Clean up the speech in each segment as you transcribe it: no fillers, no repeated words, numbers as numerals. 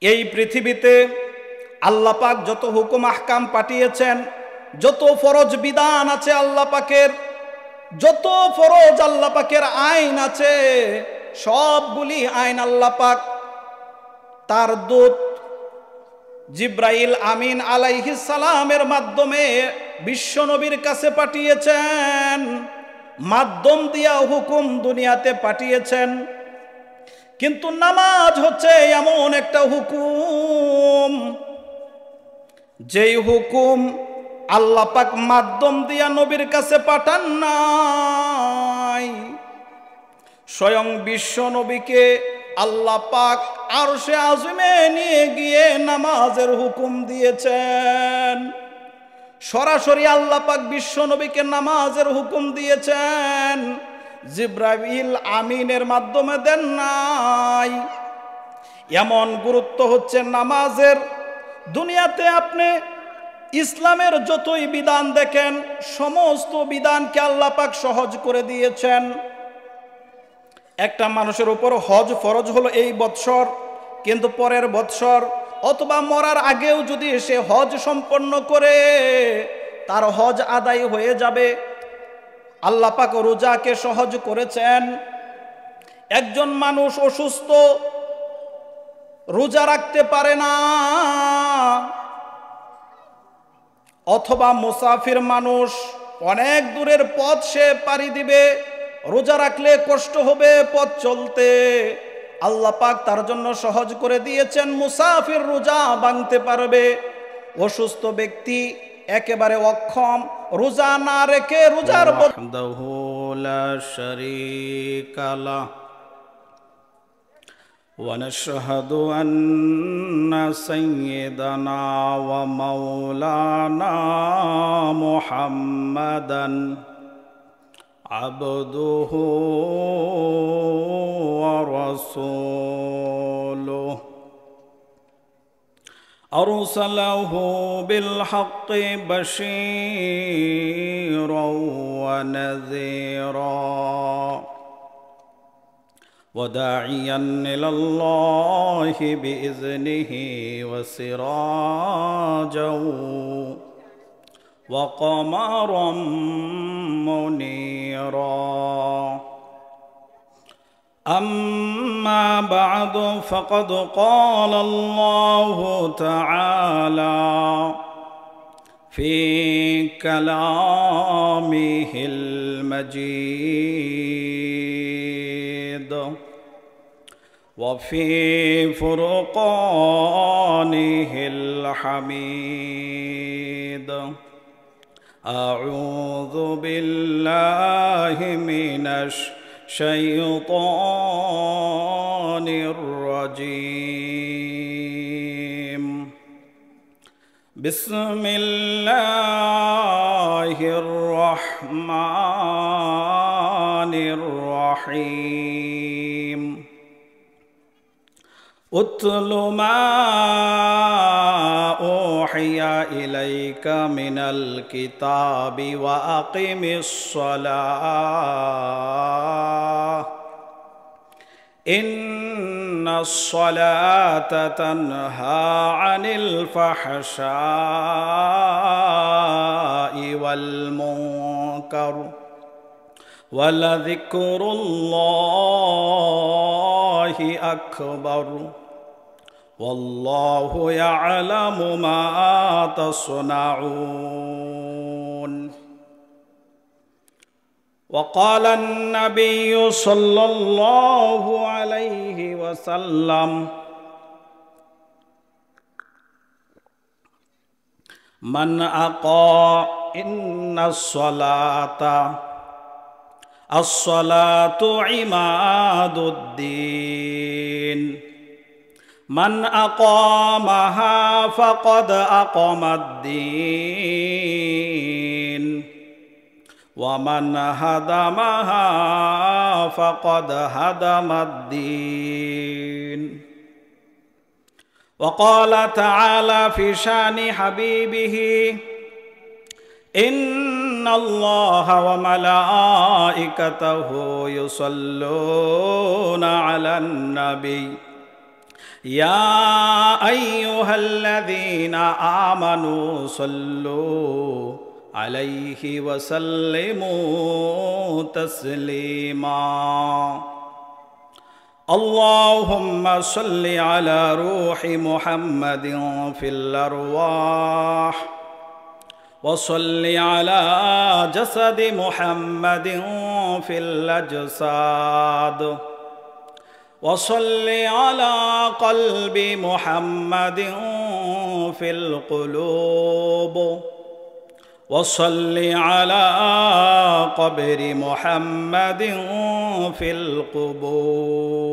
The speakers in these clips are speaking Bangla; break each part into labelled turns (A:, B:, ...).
A: এই পৃথিবীতে আল্লাহ পাক যত হুকুম আহকাম পাঠিয়েছেন, যত ফরজ বিধান আছে আল্লাহ পাকের, যত ফরজ আল্লাহ পাকের আইন আছে, সবগুলি আইন আল্লাহ পাক তার দূত জিব্রাইল আমিন আলাইহিস সালামের মাধ্যমে বিশ্বনবীর কাছে পাঠিয়েছেন, মাধ্যম দিয়া হুকুম দুনিয়াতে পাঠিয়েছেন। কিন্তু নামাজ হচ্ছে এমন একটা হুকুম, যেই হুকুম আল্লাহ পাক মাধ্যম দিয়া নবীর কাছে পাঠান নাই। স্বয়ং বিশ্ব নবীকে আল্লাহ পাক আরশে আযমে নিয়ে গিয়ে নামাজের হুকুম দিয়েছেন। সরাসরি আল্লাহ পাক বিশ্ব নবীকে নামাজের হুকুম দিয়েছেন, জিব্রাইল আমিনের মাধ্যমে দেন নাই। এমন গুরুত্ব হচ্ছে নামাজের। দুনিয়াতে আপনি ইসলামের যতই বিধান দেখেন, সমস্ত বিধানকে আল্লাহ পাক সহজ করে দিয়েছেন। একটা মানুষের উপর হজ ফরজ হলো এই বৎসর, কিন্তু পরের বৎসর অথবা মরার আগেও যদি সে হজ সম্পন্ন করে, তার হজ আদায় হয়ে যাবে। আল্লাহ পাক রোজাকে সহজ করেছেন। একজন মানুষ অসুস্থ, রোজা রাখতে পারে না, অথবা মুসাফির মানুষ, অনেক দূরের পথ সে পাড়ি দিবে, রোজা রাখলে কষ্ট হবে পথ চলতে, আল্লাহ পাক তার জন্য সহজ করে দিয়েছেন, মুসাফির রোজা ভাঙতে পারবে। অসুস্থ ব্যক্তি একেবারে অক্ষম, রোজা না রেখে রোজার
B: ওয়াহদাহু লা শারীকা লাহু ونشهد أن سيدنا ومولانا محمدا عبده ورسوله أرسله بالحق بشيرا ونذيرا وداعيا إلى الله بإذنه وسراجا وقمرا منيرا. أما بعد فقد قال الله تعالى في كلامه المجيد وفي فرقانه الحميد. أعوذ بالله من الشيطان الرجيم. بسم الله الرحمن الرحيم. اتل ما أوحي إليك من الكتاب وأقم الصلاة إن الصلاة تنهى عن الفحشاء والمنكر ولذكر الله أكبر والله يعلم ما تصنعون. وقال النبي صلى الله عليه وسلم من أقام إن الصلاة عماد الدين من أقامها فقد أقام الدين ومن هدمها فقد هدم الدين. وقال تعالى في شان حبيبه إن الله وملائكته يصلون على النبي يا أيها الذين آمنوا صلوا عليه وسلموا تسليما اللهم صل على روح محمد في الأرواح وصل على جسد محمد في الأجساد وصل على قلب محمد في القلوب وصل على قبر محمد في القبور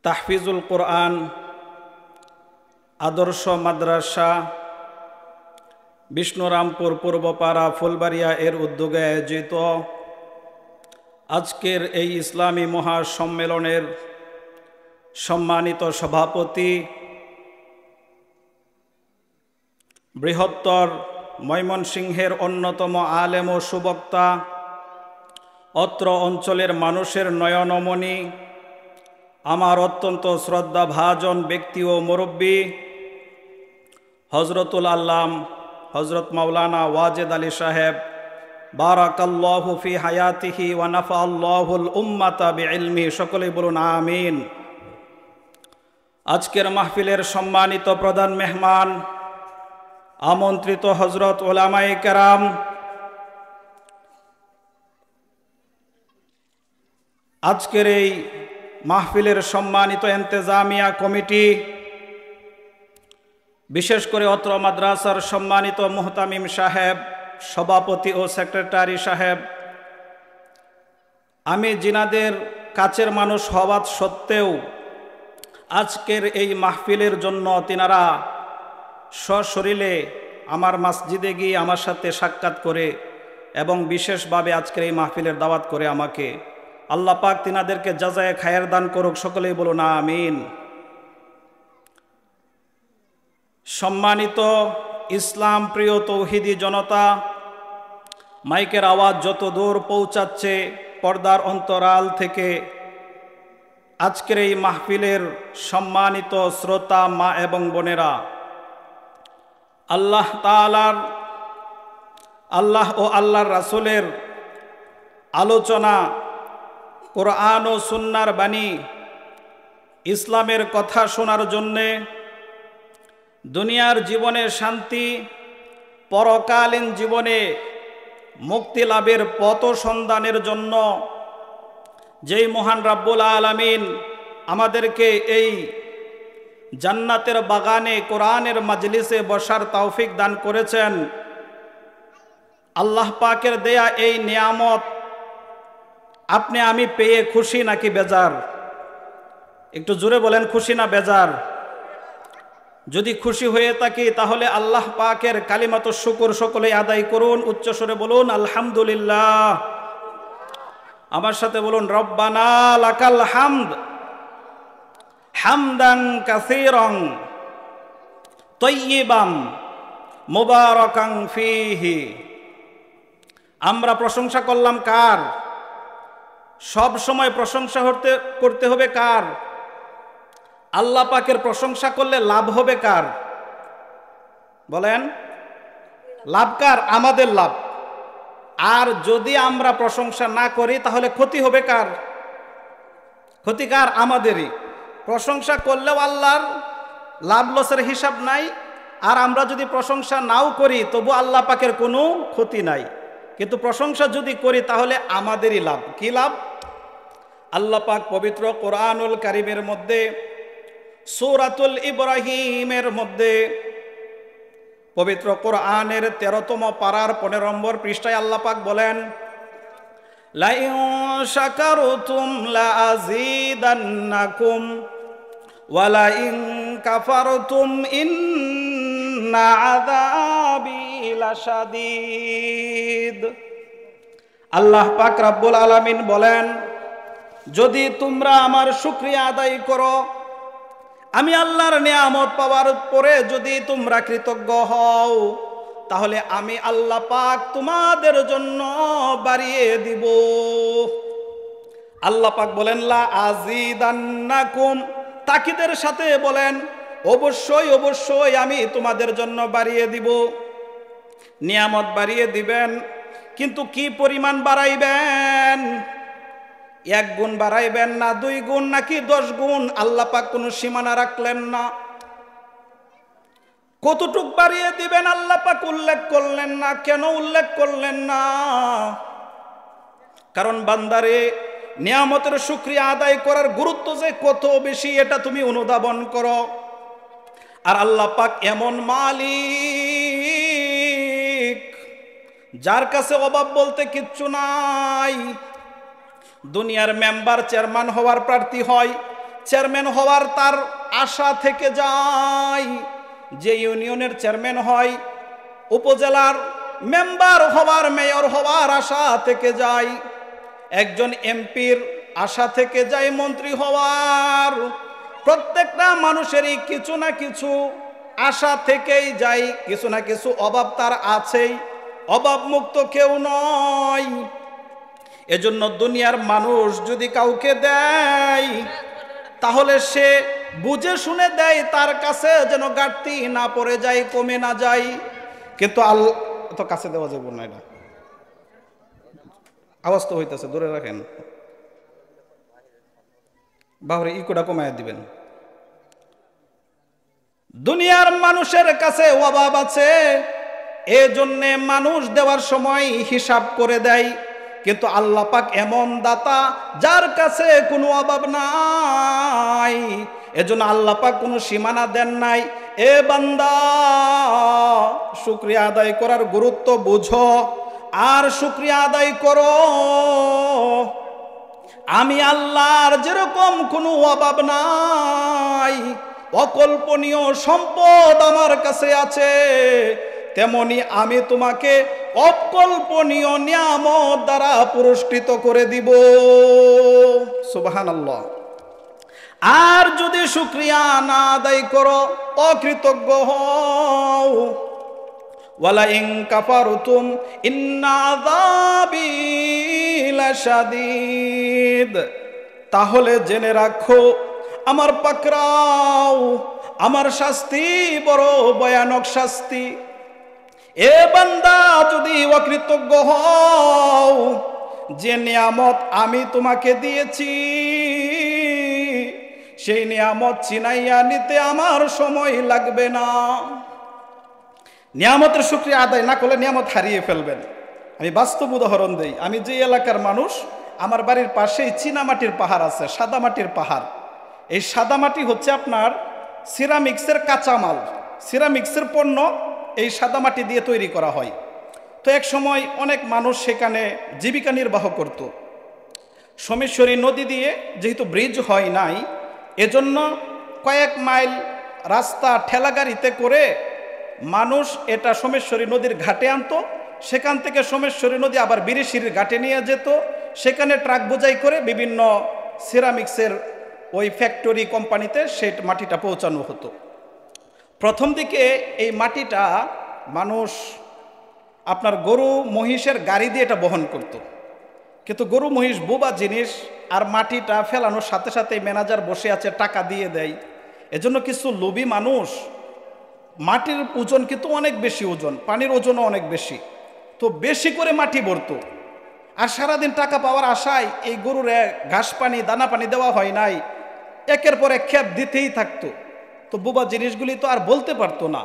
B: তাহফিজুল কোরআন আদর্শ মাদ্রাসা বিষ্ণুরামপুর পূর্বপাড়া ফুলবাড়িয়া এর উদ্যোগে আয়োজিত আজকের এই ইসলামী মহাসম্মেলনের সম্মানিত সভাপতি বৃহত্তর ময়মনসিংহের অন্যতম আলেম ও সুবক্তা অত্র অঞ্চলের মানুষের নয়নমণি আমার অত্যন্ত শ্রদ্ধাভাজন ব্যক্তি ও মুরব্বী হজরতুল আল্লাম হজরত মাওলানা ওয়াজেদ আলী সাহেব বারাকাল্লাহু ফি হায়াতিহি ওয়া নাফাআল্লাহুল উম্মাতা বিইলমিহি সকলেই বলুন আমিন। আজকের মাহফিলের সম্মানিত প্রধান মেহমান আমন্ত্রিত হজরত উলামায়ে কেরাম, আজকের এই মাহফিলের সম্মানিত ইন্তেজামিয়া কমিটি, বিশেষ করে অত্র মাদ্রাসার সম্মানিত মুহতামিম সাহেব, সভাপতি ও সেক্রেটারি সাহেব, আমি জিনাদের কাছের মানুষ হওয়া সত্ত্বেও আজকের এই মাহফিলের জন্য তিনারা সশরীরে আমার মসজিদে গিয়ে আমার সাথে সাক্ষাৎ করে এবং বিশেষভাবে আজকের এই মাহফিলের দাওয়াত করে আমাকে, আল্লাহ পাক তিনাদেরকে জাযায়ে খায়ের দান করুক, সকলেই বলুন আমিন। সম্মানিত ইসলাম প্রিয় তৌহিদি জনতা, মাইকের আওয়াজ যত দূর পৌঁছাচ্ছে পর্দার অন্তরাল থেকে, আজকের এই মাহফিলের সম্মানিত শ্রোতা মা এবং বোনেরা, আল্লাহ ও আল্লাহর রাসূলের আলোচনা, কোরআন ও সুন্নাহর বাণী, ইসলামের কথা শোনার জন্যে, দুনিয়ার জীবনে শান্তি, পরকালীন জীবনে মুক্তি লাভের পথ সন্ধানের জন্য যেই মহান রাব্বুল আলামিন আমাদেরকে এই জান্নাতের বাগানে কোরআনের মাজলিসে বসার তৌফিক দান করেছেন, আল্লাহ পাকের দেয়া এই নিয়ামত আপনি আমি পেয়ে খুশি নাকি বেজার? একটু জোরে বলেন, খুশি না বেজার? যদি খুশি হয়ে থাকি তাহলে আল্লাহ পাকের কালিমাতুশ শুকর সকলে আদায় করুন, উচ্চস্বরে বলুন আলহামদুলিল্লাহ। আমার সাথে বলুন রব্বানা লাকাল হামদ হামদান কাসীরান তাইয়িবান মুবারাকান ফীহি। আমরা প্রশংসা করলাম কার? সব সময় প্রশংসা করতে হবে কার? আল্লাহ পাকের প্রশংসা করলে লাভ হবে কার? বলেন, লাভ কার? আমাদের লাভ। আর যদি আমরা প্রশংসা না করি তাহলে ক্ষতি হবে কার? ক্ষতি কার? আমাদেরই। প্রশংসা করলেও আল্লাহর লাভ লসের হিসাব নাই, আর আমরা যদি প্রশংসা নাও করি তবু আল্লাহ পাকের কোনো ক্ষতি নাই। কিন্তু প্রশংসা যদি করি তাহলে আমাদেরই লাভ। কি লাভ? আল্লাহ পাক পবিত্র কোরআনুল কারীমের মধ্যে সূরাতুল ইব্রাহিমের মধ্যে, পবিত্র কোরআনের 13তম পারার 15 নম্বর পৃষ্ঠায় আল্লাহ পাক বলেন, লাইন শাকারতুম লাযীদান্নাকুম ওয়া লাইন কাফারতুম ইন্না আযাবি লাশাদীদ। আল্লাহ পাক রব্বুল আলামিন বলেন, যদি তোমরা আমার শুকরিয়া আদায় করো, আমি আল্লাহর নিয়ামত পাওয়ার পরে যদি তোমরা কৃতজ্ঞ হও, তাহলে আমি আল্লাহ পাক তোমাদের জন্য বাড়িয়ে দিব।
A: আল্লাহ পাক বলেন লা আজিদান্নাকুম, তাকিদের সাথে বলেন অবশ্যই অবশ্যই আমি তোমাদের জন্য বাড়িয়ে দিব, নিয়ামত বাড়িয়ে দিবেন। কিন্তু কি পরিমাণ বাড়াইবেন? 1 গুণ বাড়াইবেন না 2 গুণ নাকি 10 গুণ? আল্লাহ পাক কোনো সীমানা রাখলেন না। কতটুক বাড়িয়ে দিবেন আল্লাহ পাক উল্লেখ করলেন না। কেন উল্লেখ করলেন না? কারণ বান্দারে, নিয়ামতের শুকরিয়া আদায় করার গুরুত্ব যে কত বেশি এটা তুমি অনুধাবন করো। আর আল্লাহ পাক এমন মালিক যার কাছে অভাব বলতে কিচ্ছু নাই। দুনিয়ার মেম্বার চেয়ারম্যান হওয়ার প্রার্থী হয়, চেয়ারম্যান হওয়ার তার আশা থেকে যায়। যে ইউনিয়নের চেয়ারম্যান হয়, উপজেলার মেম্বার হওয়ার, মেয়র হওয়ার আশা থেকে যায়। একজন এমপির আশা থেকে যায় মন্ত্রী হওয়ার। প্রত্যেকটা মানুষেরই কিছু না কিছু আশা থেকেই যায়, কিছু না কিছু অভাব তার আছেই, অভাব মুক্ত কেউ নয়। এজন্য দুনিয়ার মানুষ যদি কাউকে দেয় তাহলে সে বুঝে শুনে দেয়, তার কাছে যেন ঘাটতি না পড়ে যায়, কমে না যায়। কিন্তু আল্লাহ তো কাছে দেওয়া যাবে না, এটা আওয়াজ তো হইতেছে, দূরে রাখেন। বাহরে ইকোটা কমায় দিবেন। দুনিয়ার মানুষের কাছে অভাব আছে, এজন্যে মানুষ দেওয়ার সময় হিসাব করে দেয়। কিন্তু আল্লাহ পাক এমন দাতা যার কাছে কোনো অভাব নাই, এজন্য আল্লাহ পাক কোনো সীমানা দেন নাই। এ বান্দা, শুকরিয়া আদায় করার গুরুত্ব বুঝো আর শুকরিয়া আদায় করো। আমি আল্লাহর যেরকম কোনো অভাব নাই, অকল্পনীয় সম্পদ আমার কাছে আছে, তেমনি আমি তোমাকে অকল্পনীয় নিয়ামত দ্বারা পুরস্কৃত করে দিব। সুবহানাল্লাহ। আর যদি শুকরিয়া না আদায় করো, অকৃতজ্ঞ হও, ওয়ালা ইন কাফারতুম ইন্না আযাবি লাশাদীদ, তাহলে জেনে রাখো আমার পাকড়াও, আমার শাস্তি বড় ভয়ানক শাস্তি। এ বান্দা, যদি অকৃতজ্ঞ হও, যে নিয়ামত আমি তোমাকে দিয়েছি সেই নিয়ামত চিনাইয়া নিতে আমার সময় লাগবে না। নিয়ামতের শুকরিয়া আদায় না করলে নিয়ামত হারিয়ে ফেলবেন। আমি বাস্তব উদাহরণ দেই। আমি যে এলাকার মানুষ, আমার বাড়ির পাশেই চীনামাটির পাহাড় আছে, সাদামাটির পাহাড়। এই সাদামাটি হচ্ছে আপনার সিরামিক্সের কাঁচামাল, সিরামিক্সের পণ্য এই সাদামাটি দিয়ে তৈরি করা হয়। তো এক সময় অনেক মানুষ সেখানে জীবিকা নির্বাহ করত। সোমেশ্বরী নদী দিয়ে যেহেতু ব্রিজ হয় নাই, এজন্য কয়েক মাইল রাস্তা ঠেলাগাড়িতে করে মানুষ এটা সোমেশ্বরী নদীর ঘাটে আনতো। সেখান থেকে সোমেশ্বরী নদী আবার বিরিশিরির ঘাটে নিয়ে যেত। সেখানে ট্রাক বোঝাই করে বিভিন্ন সিরামিক্সের ওই ফ্যাক্টরি কোম্পানিতে সেই মাটিটা পৌঁছানো হতো। প্রথম দিকে এই মাটিটা মানুষ আপনার গরু মহিষের গাড়ি দিয়ে এটা বহন করত। কিন্তু গরু মহিষ বোবা জিনিস, আর মাটিটা ফেলানোর সাথে সাথে ম্যানেজার বসে আছে, টাকা দিয়ে দেয়। এজন্য কিছু লোভী মানুষ, মাটির ওজন কিন্তু অনেক বেশি ওজন, পানির ওজনও অনেক বেশি, তো বেশি করে মাটি ভরত। আর সারাদিন টাকা পাওয়ার আশায় এই গরুর ঘাস পানি দানা পানি দেওয়া হয় নাই, একের পর এক খেপ দিতেই থাকতো। তো বোবা জিনিসগুলি তো আর বলতে পারতো না।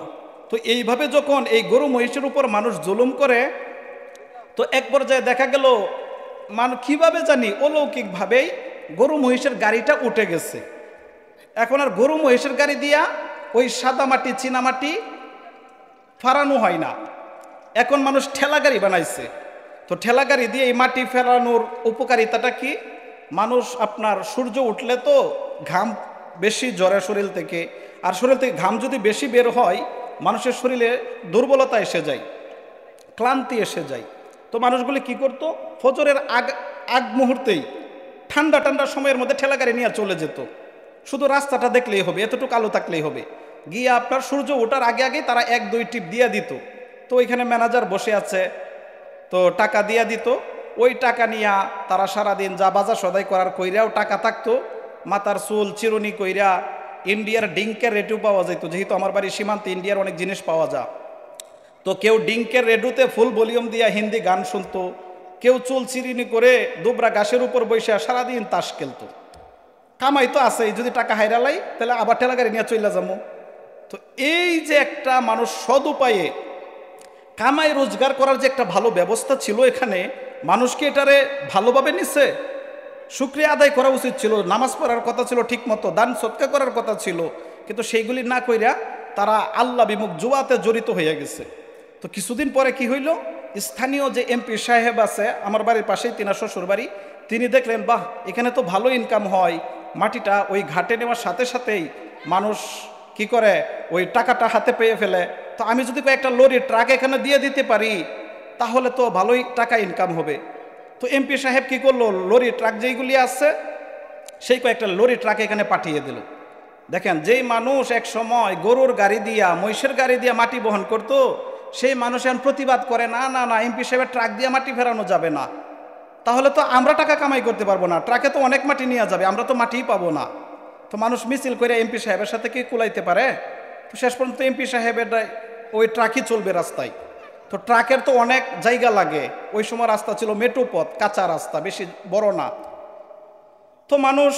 A: তো এইভাবে যখন এই গরু মহিষের উপর মানুষ জুলুম করে, তো এক পর্যায়ে দেখা গেল কিভাবে জানি অলৌকিকভাবেই গরু মহিষের গাড়িটা উঠে গেছে। এখন আর গরু মহিষের গাড়ি দিয়া ওই সাদা মাটি চীনামাটি ফারানো হয় না, এখন মানুষ ঠেলা গাড়ি বানাইছে। তো ঠেলা গাড়ি দিয়ে এই মাটি ফেরানোর উপকারিতাটা কি? মানুষ আপনার সূর্য উঠলে তো ঘাম বেশি জ্বরে শরীর থেকে, আর শরীর থেকে ঘাম যদি বেশি বের হয় মানুষের শরীরে দুর্বলতা এসে যায়, ক্লান্তি এসে যায়। তো মানুষগুলি কি করতো, ফজরের আগ মুহূর্তেই ঠান্ডা ঠান্ডা সময়ের মধ্যে ঠেলা গাড়ি নিয়ে চলে যেত। শুধু রাস্তাটা দেখলেই হবে, এতটুকু আলো থাকলেই হবে, গিয়ে আপনার সূর্য ওঠার আগে আগেই তারা 1-2 টিপ দিয়ে দিত। তো ওইখানে ম্যানেজার বসে আছে, তো টাকা দিয়ে দিত। ওই টাকা নিয়া তারা সারাদিন যা বাজার সদাই করার কইরাও টাকা থাকতো, মাথার চুল চিরুনি কইরা ইন্ডিয়ার ডিঙ্কের রেডিও পাওয়া যেত, যেহেতু আমার বাড়ির সীমান্তে ইন্ডিয়ার অনেক জিনিস পাওয়া যায়। তো কেউ ডিঙ্কের রেডিওতে ফুল ভলিউম দিয়া হিন্দি গান শুনতো, কেউ চুল চিরুনি করে দুবরা গাছের উপর বসে সারাদিন তাস খেলতো। কামাই তো আছে, যদি টাকা হাইরালাই তাহলে আবার ঠেলা গাড়ি নিয়ে চলে যাবো। তো এই যে একটা মানুষ সদ উপায়ে কামাই রোজগার করার যে একটা ভালো ব্যবস্থা ছিল, এখানে মানুষকে এটারে ভালোভাবে নিছে, শুকরিয়া আদায় করা উচিত ছিল, নামাজ পড়ার কথা ছিল, ঠিক মতো দান সৎকা করার কথা ছিল, কিন্তু সেইগুলি না কইরা তারা আল্লাহ বিমুখ জুয়াতে জড়িত হয়ে গেছে। তো কিছুদিন পরে কি হইল, স্থানীয় যে এমপি সাহেব আছে আমার বাড়ির পাশেই, তিনার শ্বশুর বাড়ি, তিনি দেখলেন বাহ এখানে তো ভালো ইনকাম হয়, মাটিটা ওই ঘাটে নেওয়ার সাথে সাথেই মানুষ কি করে ওই টাকাটা হাতে পেয়ে ফেলে, তো আমি যদি কয়েকটা লরি ট্রাক এখানে দিয়ে দিতে পারি তাহলে তো ভালোই টাকা ইনকাম হবে। তো এমপি সাহেব কি করলো, লরি ট্রাক যেইগুলি আছে সেই কয়েকটা লরি ট্রাক এখানে পাঠিয়ে দিল। দেখেন, যেই মানুষ এক সময় গরুর গাড়ি দিয়া মহিষের গাড়ি দিয়া মাটি বহন করতো, সেই মানুষ এখন প্রতিবাদ করে না না না এমপি সাহেবের ট্রাক দিয়ে মাটি ফেরানো যাবে না, তাহলে তো আমরা টাকা কামাই করতে পারবো না, ট্রাকে তো অনেক মাটি নিয়ে যাবে, আমরা তো মাটিই পাবো না। তো মানুষ মিছিল করে এমপি সাহেবের সাথে কি কুলাইতে পারে? তো শেষ পর্যন্ত এমপি সাহেবের ওই ট্রাকই চলবে রাস্তায়। তো ট্রাকের তো অনেক জায়গা লাগে, ওই সময় রাস্তা ছিল মেট্রো পথ, কাঁচা রাস্তা, বেশি বড় না। তো মানুষ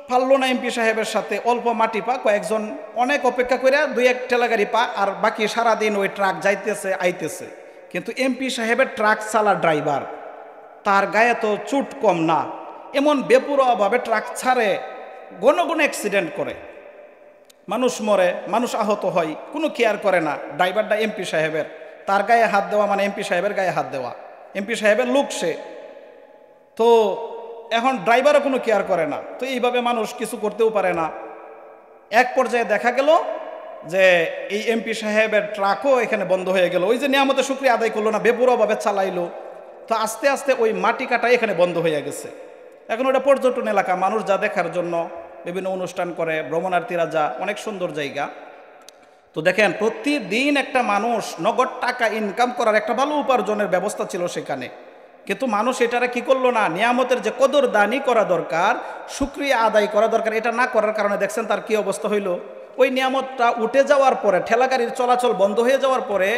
A: পারল না এমপি সাহেবের সাথে, অল্প মাটি পা, কয়েকজন অনেক অপেক্ষা করে দুই এক ঠেলা গাড়ি পা, আর বাকি সারাদিন ওই ট্রাক যাইতেছে আইতেছে। কিন্তু এমপি সাহেবের ট্রাক চালা ড্রাইভার, তার গায়ে তো চুট কম না, এমন বেপরোয়াভাবে ট্রাক ছাড়ে, ঘন ঘন অ্যাক্সিডেন্ট করে, মানুষ মরে, মানুষ আহত হয়, কোনো কেয়ার করে না। ড্রাইভারটা এমপি সাহেবের, তার গায়ে হাত দেওয়া মানে এমপি সাহেবের গায়ে হাত দেওয়া, এমপি সাহেবের লোক সে, তো এখন ড্রাইভারও কোনো কেয়ার করে না। তো এইভাবে মানুষ কিছু করতেও পারে না। এক পর্যায়ে দেখা গেল যে এই এমপি সাহেবের ট্রাকও এখানে বন্ধ হয়ে গেল, ওই যে নিয়ামতের শুকরিয়া আদায় করলো না, বেপরোয়াভাবে চালাইলো। তো আস্তে আস্তে ওই মাটি কাটা এখানে বন্ধ হয়ে গেছে। এখন ওটা পর্যটন এলাকা, মানুষ যা দেখার জন্য বিভিন্ন অনুষ্ঠান করে, ভ্রমণার্থীরা যা, অনেক সুন্দর জায়গা। তো দেখেন, প্রতিদিন একটা মানুষ নগদ টাকা ইনকাম করার একটা ভালো উপার্জনের ব্যবস্থা ছিল সেখানে, কিন্তু মানুষ এটারা কি করলো না, নিয়ামতের যে কদর দানি করা দরকার, শুকরিয়া আদায় করা দরকার, এটা না করার কারণে দেখছেন তার কি অবস্থা হইল। ওই নিয়ামতটা উঠে যাওয়ার পরে, ঠেলাগাড়ির চলাচল বন্ধ হয়ে যাওয়ার পরে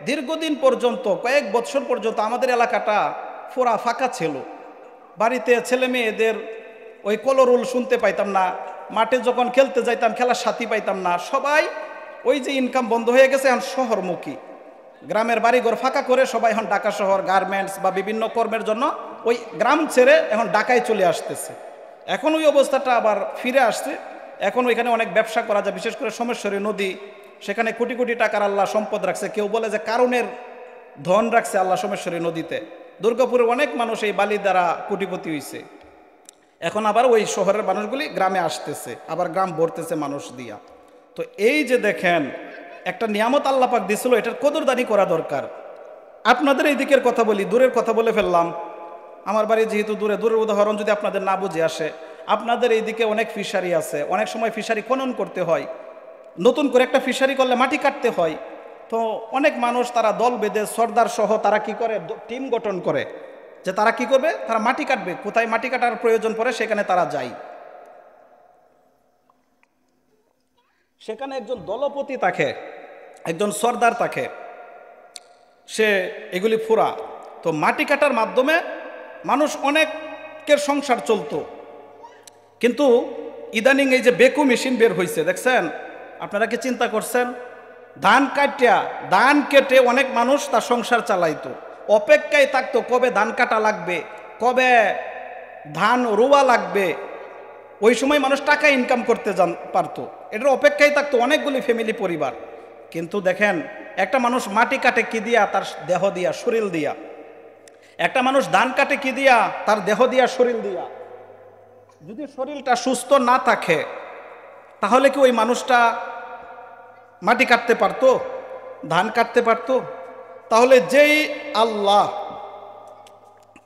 A: দীর্ঘদিন পর্যন্ত, কয়েক বছর পর্যন্ত আমাদের এলাকাটা পুরা ফাঁকা ছিল। বাড়িতে ছেলে মেয়েদের ওই কলরোল শুনতে পাইতাম না, মাঠে যখন খেলতে যাইতাম খেলার সাথী পাইতাম না, সবাই ওই যে ইনকাম বন্ধ হয়ে গেছে, এখন শহরমুখী, গ্রামের বাড়িঘর ফাঁকা করে সবাই এখন ঢাকা শহর গার্মেন্টস বা বিভিন্ন কর্মের জন্য ওই গ্রাম ছেড়ে এখন ঢাকায় চলে আসতেছে। এখন ওই অবস্থাটা আবার ফিরে আসছে, এখন ওইখানে অনেক ব্যবসা করা যায়, বিশেষ করে সোমেশ্বরী নদী, সেখানে কোটি কোটি টাকার আল্লাহ সম্পদ রাখছে, কেউ বলে যে কারণের ধন রাখছে আল্লাহ সোমেশ্বরী নদীতে। দুর্গাপুরের অনেক মানুষ এই বালি দ্বারা কোটিপতি হয়েছে, এখন আবার ওই শহরের মানুষগুলি গ্রামে আসতেছে, আবার গ্রাম ভরতেছে মানুষ দিয়া। তো এই যে দেখেন, একটা নিয়ামত আল্লাহ পাক দিছিল, এটার কদরদানি করা দরকার। আপনাদের এই দিকের কথা বলি, দূরের কথা বলে ফেললাম, আমার বাড়ি যেহেতু দূরে, দূরের উদাহরণ যদি আপনাদের না বুঝে আসে, আপনাদের এই দিকে অনেক ফিশারি আছে, অনেক সময় ফিশারি খনন করতে হয়, নতুন করে একটা ফিশারি করলে মাটি কাটতে হয়। তো অনেক মানুষ তারা দল বেঁধে সর্দার সহ তারা কি করে, টিম গঠন করে যে তারা কি করবে, তারা মাটি কাটবে, কোথায় মাটি কাটার প্রয়োজন পড়ে সেখানে তারা যায়। সেখানে একজন দলপতি থাকে, একজন সর্দার থাকে, সে এগুলি ফুরা। তো মাটি কাটার মাধ্যমে মানুষ অনেকের সংসার চলতো, কিন্তু ইদানিং এই যে বেকু মেশিন বের হয়েছে দেখছেন, আপনারা কি চিন্তা করছেন? ধান কেটে অনেক মানুষ তার সংসার চালাইতো, অপেক্ষায় থাকতো কবে ধান কাটা লাগবে, কবে ধান রোয়া লাগবে। ওই সময় মানুষ টাকা ইনকাম করতে পারতো, এটার অপেক্ষায় থাকতো অনেকগুলি ফ্যামিলি পরিবার। কিন্তু দেখেন, একটা মানুষ মাটি কাটে কি দিয়া? তার দেহ দিয়া, শরীর দিয়া। একটা মানুষ ধান কাটে কি দিয়া? তার দেহ দিয়া, শরীর দিয়া। যদি শরীরটা সুস্থ না থাকে তাহলে কি ওই মানুষটা মাটি কাটতে পারতো, ধান কাটতে পারতো? তাহলে যেই আল্লাহ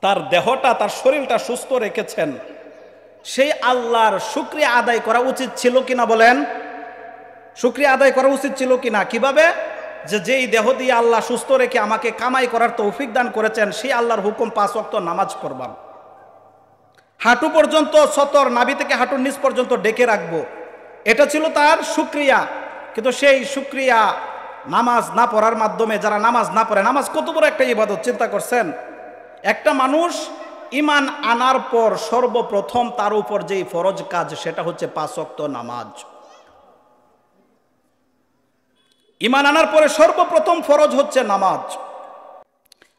A: তার দেহটা, তার শরীরটা সুস্থ রেখেছেন, সেই আল্লাহর শুকরিয়া আদায় করা উচিত ছিল কিনা বলেন? শুকরিয়া আদায় করা উচিত ছিল কিনা? কিভাবে? যে যেই দেহ দিয়ে আল্লাহ সুস্থ রেখে আমাকে কামাই করার তৌফিক দান করেছেন, সেই আল্লাহর হুকুম 5 ওয়াক্ত নামাজ পড়বাম, হাঁটু পর্যন্ত সতর, নাভি থেকে হাঁটুর নিচ পর্যন্ত ডেকে রাখবো, এটা ছিল তার শুকরিয়া। কিন্তু সেই শুকরিয়া নামাজ না পড়ার মাধ্যমে, যারা নামাজ না পড়ে, নামাজ কত বড় একটা ইবাদত চিন্তা করছেন? একটা মানুষ ঈমান আনার পর সর্বপ্রথম তার উপর যেই ফরজ কাজ সেটা হচ্ছে 5 ওয়াক্ত নামাজ। ঈমান আনার পরে সর্বপ্রথম ফরজ হচ্ছে নামাজ।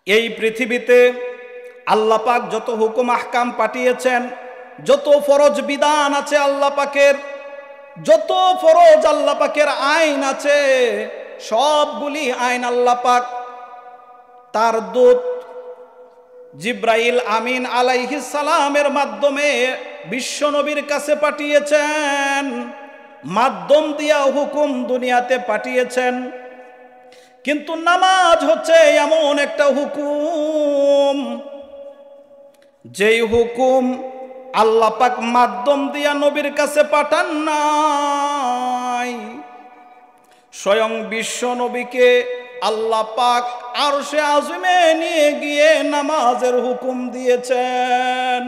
A: এই পৃথিবীতে আল্লাহ পাক যত হুকুম আহকাম পাঠিয়েছেন, যত ফরজ বিধান আছে আল্লাহ পাকের, যত ফরজ আল্লাহ পাকের আইন আছে, সবগুলি আইন আল্লাহ পাক তার দূত জিব্রাইল আমিন আলাইহিস সালামের মাধ্যমে বিশ্বনবীর কাছে পাঠিয়েছেন, মাধ্যম দিয়া হুকুম দুনিয়াতে পাঠিয়েছেন। কিন্তু নামাজ হচ্ছে এমন একটা হুকুম, যেই হুকুম আল্লাহ পাক মাধ্যম দিয়া নবীর কাছে পাঠান নাই। স্বয়ং বিশ্ব নবীকে আল্লাহ পাক আরশে আযমে নিয়ে গিয়ে নামাজের হুকুম দিয়েছেন।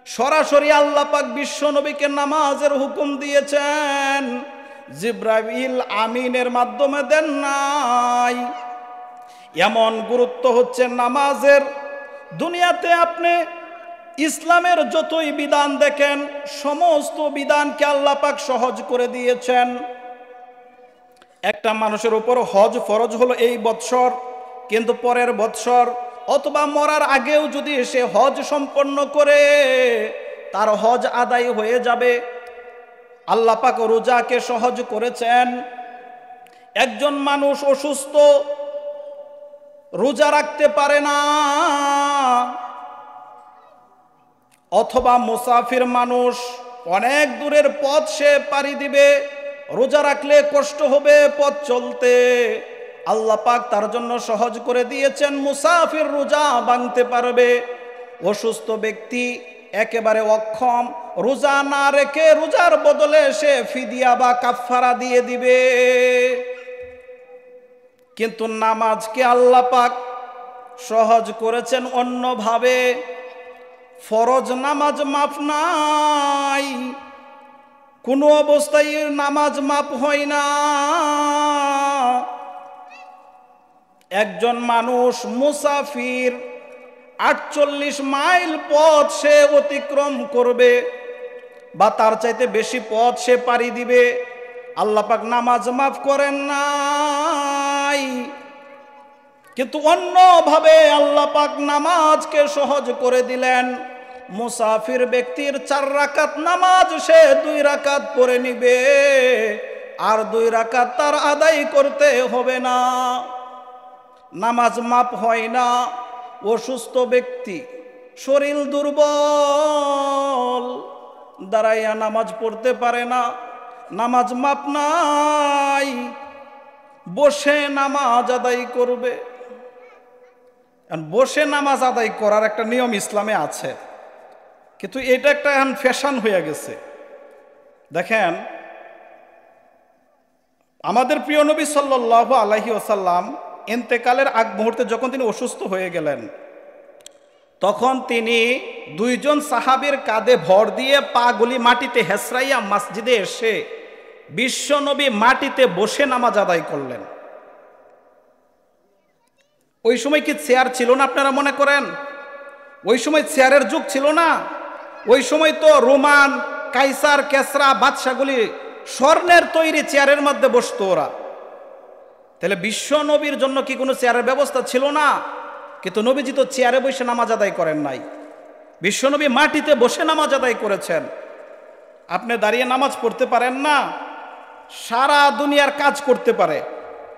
A: সরাসরি আল্লাহ পাক বিশ্ব নবীকে নামাজের হুকুম দিয়েছেন, জিব্রাইল আমিনের মাধ্যমে দেন নাই। এমন গুরুত্ব হচ্ছে নামাজের, দুনিয়াতে আপনি ইসলামের যতই বিধান দেখেন, সমস্ত বিধানকে আল্লাহ পাক সহজ করে দিয়েছেন। একটা মানুষের উপর হজ ফরজ হলো এই বৎসর, কিন্তু পরের বৎসর অথবা মরার আগেও যদি সে হজ সম্পন্ন করে, তার হজ আদায় হয়ে যাবে। আল্লাহ পাক রোজাকে সহজ করেছেন। একজন মানুষ অসুস্থ, রোজা রাখতে পারে না, অথবা মুসাফির মানুষ, অনেক দূরের পথ সে পাড়ি দিবে, রোজা রাখলে কষ্ট হবে পথ চলতে, আল্লাহ পাক তার জন্য সহজ করে দিয়েছেন, মুসাফির রোজা ভাঙতে পারবে। অসুস্থ ব্যক্তি একেবারে অক্ষম, রোজা না রেখে রোজার বদলে সে ফিদিয়া বা কাফফারা দিয়ে দিবে। কিন্তু নামাজকে আল্লাহ পাক সহজ করেছেন অন্যভাবে। ফরজ নামাজ মাফ নাই, কোনো অবস্থায় নামাজ মাফ হয় না। একজন মানুষ মুসাফির 48 মাইল পথ সে অতিক্রম করবে বা তার চাইতে বেশি পথ সে পাড়ি দিবে, আল্লাহ পাক নামাজ মাফ করেন নাই। কিন্তু অন্যভাবে আল্লাহ পাক নামাজকে সহজ করে দিলেন। মুসাফির ব্যক্তির 4 রাকাত নামাজ সে 2 রাকাত পড়ে নিবে, আর 2 রাকাত তার আদায় করতে হবে না। নামাজ মাপ হয় না। অসুস্থ ব্যক্তি, শরীর দুর্বল, দাঁড়াইয়া নামাজ পড়তে পারে না, নামাজ মাপ নাই, বসে নামাজ আদায় করবে। বসে নামাজ আদায় করার একটা নিয়ম ইসলামে আছে, কিন্তু এটা একটা এখন ফ্যাশন হয়ে গেছে। দেখেন, আমাদের প্রিয় নবী সাল্লাল্লাহু আলাইহি ওয়াসাল্লাম ইন্তেকালের আগ মুহূর্তে যখন তিনি অসুস্থ হয়ে গেলেন, তখন তিনি 2 জন সাহাবীর কাঁধে ভর দিয়ে পাগুলি মাটিতে হেসরাইয়া মসজিদে এসে বিশ্ব নবী মাটিতে বসে নামাজ আদায় করলেন। ওই সময় কি চেয়ার ছিল না আপনারা মনে করেন? ওই সময় চেয়ারের যুগ ছিল না। ওই সময় তো রোমান, কাইসার, কেসরা বাদশাগুলি স্বর্ণের তৈরি চেয়ারের মধ্যে বসতো ওরা। তাহলে বিশ্ব নবীর জন্য কি কোনো চেয়ারের ব্যবস্থা ছিল না? কিন্তু নবীজি তো চেয়ারে বসে নামাজ আদায় করেন নাই, বিশ্বনবী মাটিতে বসে নামাজ আদায় করেছেন। আপনি দাঁড়িয়ে নামাজ পড়তে পারেন না, সারা দুনিয়ার কাজ করতে পারে,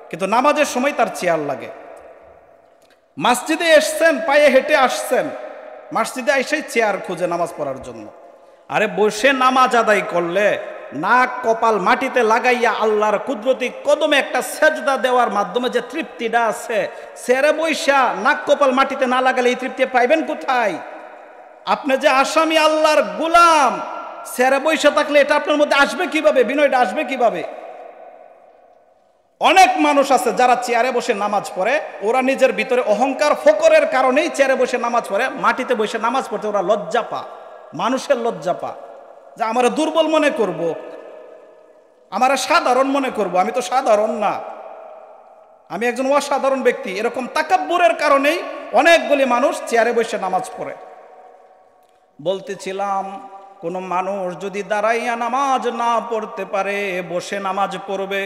A: কিন্তু নামাজের সময় তার চেয়ার লাগে। মসজিদে এসছেন, পায়ে হেঁটে আসছেন, মসজিদে এসেই চেয়ার খুঁজে নামাজ পড়ার জন্য। আরে বসে নামাজ আদায় করলে নাক কপাল মাটিতে লাগাইয়া আল্লাহর কুদরতি কদমে একটা সেজদা দেওয়ার মাধ্যমে যে তৃপ্তিটা আছে, চেয়ারে বৈশা নাক কপাল মাটিতে না লাগালে এই তৃপ্তি পাইবেন কোথায়? আপনি যে আসামি, আল্লাহর গোলাম, চেয়ারে বৈশা থাকলে এটা আপনার মধ্যে আসবে কিভাবে? বিনয়টা আসবে কিভাবে? অনেক মানুষ আছে যারা চেয়ারে বসে নামাজ পড়ে, ওরা নিজের ভিতরে অহংকার ফকরের কারণেই চেয়ারে বসে নামাজ পড়ে, মাটিতে বসে নামাজ পড়তে ওরা লজ্জা পা, মানুষের লজ্জা পা, যে আমার দুর্বল মনে করব, আমার সাধারণ মনে করব, আমি তো সাধারণ না, আমি একজন অসাধারণ ব্যক্তি, এরকম তাকাব্বুরের কারণেই অনেকগুলি মানুষ চেয়ারে বসে নামাজ পড়ে। বলতেছিলাম, কোনো মানুষ যদি দাঁড়াইয়া নামাজ না পড়তে পারে বসে নামাজ পড়বে।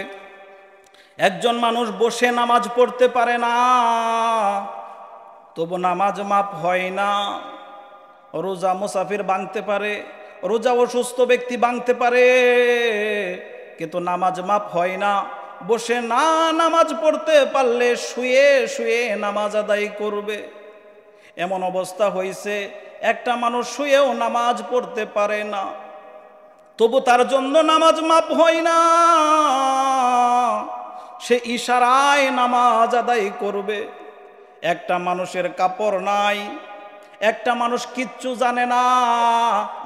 A: একজন মানুষ বসে নামাজ পড়তে পারে না, তবু নামাজ মাপ হয় না। রোজা মুসাফির ভাঙতে পারে, রোজা অসুস্থ ব্যক্তি ভাঙতে পারে, কিন্তু নামাজ মাপ হয় না। বসে না নামাজ পড়তে পারলে শুয়ে শুয়ে নামাজ আদায় করবে। এমন অবস্থা হয়েছে, একটা মানুষ শুয়েও নামাজ পড়তে পারে না, তবু তার জন্য নামাজ মাপ হয় না। সে ইশারায় নামাজ আদায় করবে। একটা মানুষের কাপড় নাই, একটা মানুষ কিচ্ছু জানে না,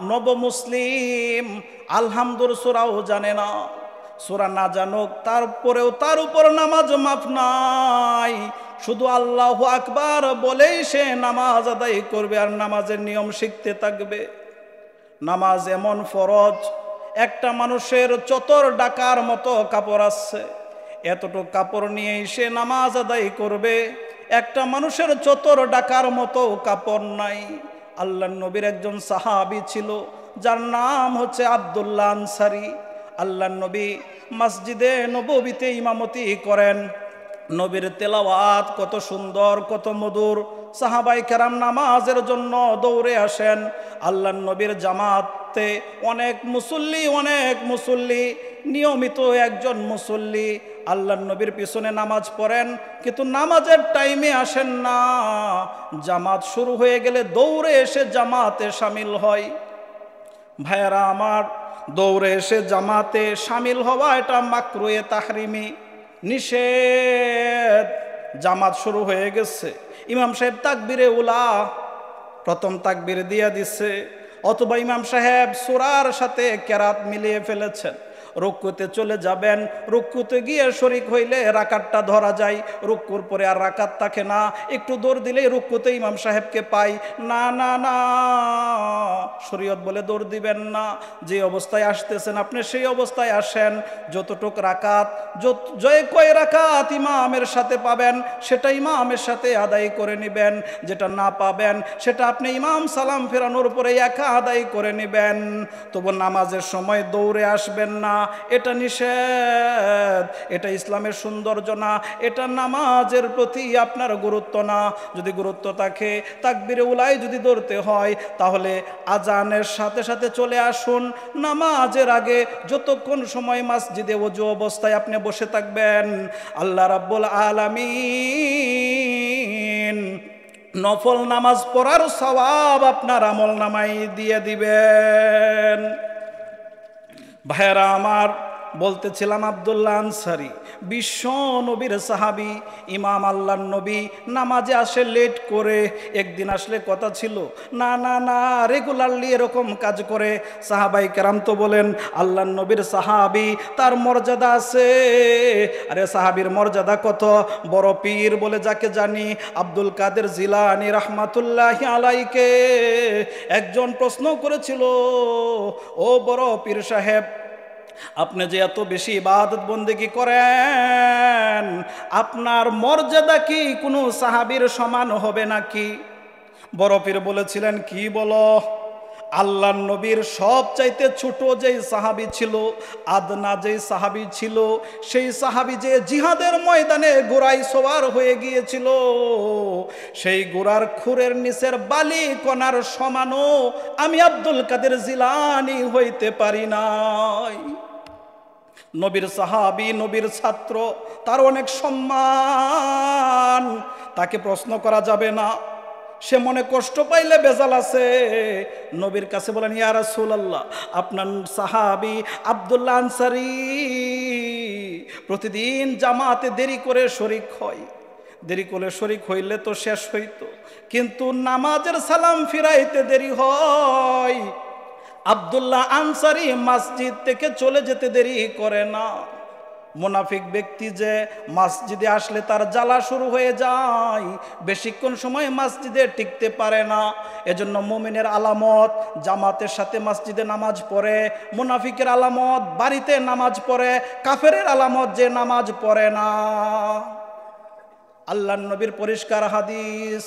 A: নব মুসলিম, আলহামদুর সূরাও জানে না, সূরা না জানুক তারপরেও তার উপর নামাজ মাফ নাই। শুধু আল্লাহু আকবার বলেই সে নামাজ আদায় করবে আর নামাজের নিয়ম শিখতে থাকবে। নামাজ এমন ফরজ, একটা মানুষের চতর ডাকার মতো কাপড় আছে, এতটুকু কাপড় নিয়েই সে নামাজ আদায় করবে। একটা মানুষের চতর ডাকার মতো কাপড় নাই। আল্লাহর নবীর একজন সাহাবী ছিল, যার নাম হচ্ছে আব্দুল্লাহ আনসারী। আল্লাহর নবী মসজিদে নববীতে ইমামতি করেন, নবীর তেলাওয়াত কত সুন্দর, কত মধুর। সাহাবাই কেরাম নামাজের জন্য দৌড়ে আসেন। আল্লাহর নবীর জামাতে অনেক মুসল্লি, নিয়মিত একজন মুসল্লি আল্লাহর নবীর পিছনে নামাজ পড়েন, কিন্তু নামাজের টাইমে আসেন না। জামাত শুরু হয়ে গেলে দৌড়ে এসে জামাতে শামিল হয়। ভাইয়েরা আমার, দৌড়ে এসে জামাতে শামিল হওয়া এটা মাকরুহে তাহরিমি, নিষেধ। জামাত শুরু হয়ে গেছে, ইমাম সাহেব তাকবীরে উলা প্রথম তাকবীর দিয়া দিছে, অথবা ইমাম সাহেব সূরার সাথে কেরাত মিলিয়ে ফেলেছেন, রুকুতে চলে যাবেন, রুকুতে গিয়ে শরিক হইলে রাকাতটা ধরা যায়, রুকুর পরে আর রাকাত থাকে না, একটু দৌড় দিলেই রুকুতে ইমাম সাহেবকে পাই। না না না, শরীয়ত বলে দৌড় দিবেন না। যে অবস্থায় আসতেছেন আপনি সেই অবস্থায় আসেন। যতটুক রাকাত, কয় রাকাত ইমামের সাথে পাবেন সেটা ইমামের সাথে আদায় করে নেবেন, যেটা না পাবেন সেটা আপনি ইমাম সালাম ফেরানোর পরে একা আদায় করে নেবেন। তবু নামাজের সময় দৌড়ে আসবেন না, এটা নিষেধ, এটা ইসলামের সৌন্দর্য না, এটা নামাজের প্রতি আপনার গুরুত্ব না। যদি গুরুত্ব থাকে, তাকবীরে উলাই যদি ধরতে হয়, তাহলে আজানের সাথে সাথে চলে আসুন। নামাজের আগে যতক্ষণ সময় মসজিদে ওযু অবস্থায় আপনি বসে থাকবেন, আল্লাহ রাব্বুল আলামিন নফল নামাজ পড়ার সওয়াব আপনার আমল নামায় দিয়ে দিবেন। ভাইয়েরা আমার, বলতেছিলাম আব্দুল্লাহ আনসারী বিশ্ব নবীর সাহাবী, ইমাম আল্লাহর নবী নামাজে আসে লেট করে। একদিন আসলে কথা ছিল না না না, রেগুলারলি এরকম কাজ করে। সাহাবাই কেরাম তো বলেন আল্লাহর নবীর সাহাবী, তার মর্যাদা আছে। আরে সাহাবীর মর্যাদা কত! বড় পীর বলে যাকে জানি, আব্দুল কাদের জিলানী রাহমাতুল্লাহি আলাইকে একজন প্রশ্ন করেছিল, ও বড় পীর সাহেব, আপনি যে এত বেশি ইবাদত বন্দেগী করেন, আপনার মর্যাদা কি কোনো সাহাবীর সমান হবে নাকি? বড় পীর বলেছিলেন, কি বলো? আল্লাহর নবীর সবচাইতে ছোট যেই সাহাবী ছিল, আদনা যেই সাহাবী ছিল, সেই সাহাবী যে জিহাদের ময়দানে ঘোড়ায় সওয়ার হয়ে গিয়েছিল, সেই ঘোড়ার খুরের নিচের বালি কণার সমানও আমি আব্দুল কাদের জিলানী হইতে পারি নাই। নবীর সাহাবী, নবীর ছাত্র, তার অনেক সম্মান, তাকে প্রশ্ন করা যাবে না। সে মনে কষ্ট পাইলে বেজাল আছে, নবীর কাছে বলেন, ইয়া রাসূলুল্লাহ, আপনার সাহাবী আব্দুল্লাহ আনসারী প্রতিদিন জামাতে দেরি করে শরিক হয়, দেরি করে শরিক হইলে তো শেষ হইতো, কিন্তু নামাজের সালাম ফিরাইতে দেরি হয়। আব্দুল্লাহ আনসারী মসজিদ থেকে চলে যেতে দেরি করে না। মুনাফিক ব্যক্তি যে মসজিদে আসলে তার জ্বালা শুরু হয়ে যায়, বেশিক্ষণ সময় মসজিদে টিকতে পারে না। এজন্য মুমিনের আলামত জামাতের সাথে মসজিদে নামাজ পড়ে, মুনাফিকের আলামত বাড়িতে নামাজ পড়ে, কাফেরের আলামত যে নামাজ পড়ে না। আল্লাহর নবীর পরিষ্কার হাদিস,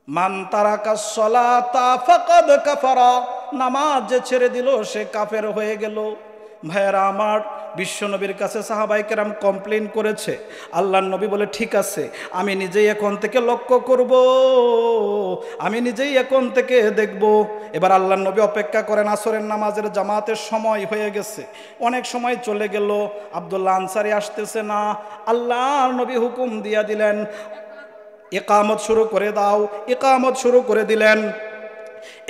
A: মান তারাকাস সালাতা ফাকাদ কাফারা, নামাজ যে ছেড়ে দিল সে কাফের হয়ে গেল। ভাইয়েরা আমার, বিশ্বনবীর কাছে সাহাবায়ে কেরাম কমপ্লেন করেছে। আল্লাহর নবী বলে ঠিক আছে, আমি নিজেই এখন থেকে লক্ষ্য করব, আমি নিজেই এখন থেকে দেখব। এবার আল্লাহর নবী অপেক্ষা করেন, আসরের নামাজের জামাতের সময় হয়ে গেছে, অনেক সময় চলে গেল, আব্দুল্লাহ আনসারী আসতেছে না। আল্লাহর নবী হুকুম দিয়া দিলেন, ইকামত শুরু করে দাও। ইকামত শুরু করে দিলেন।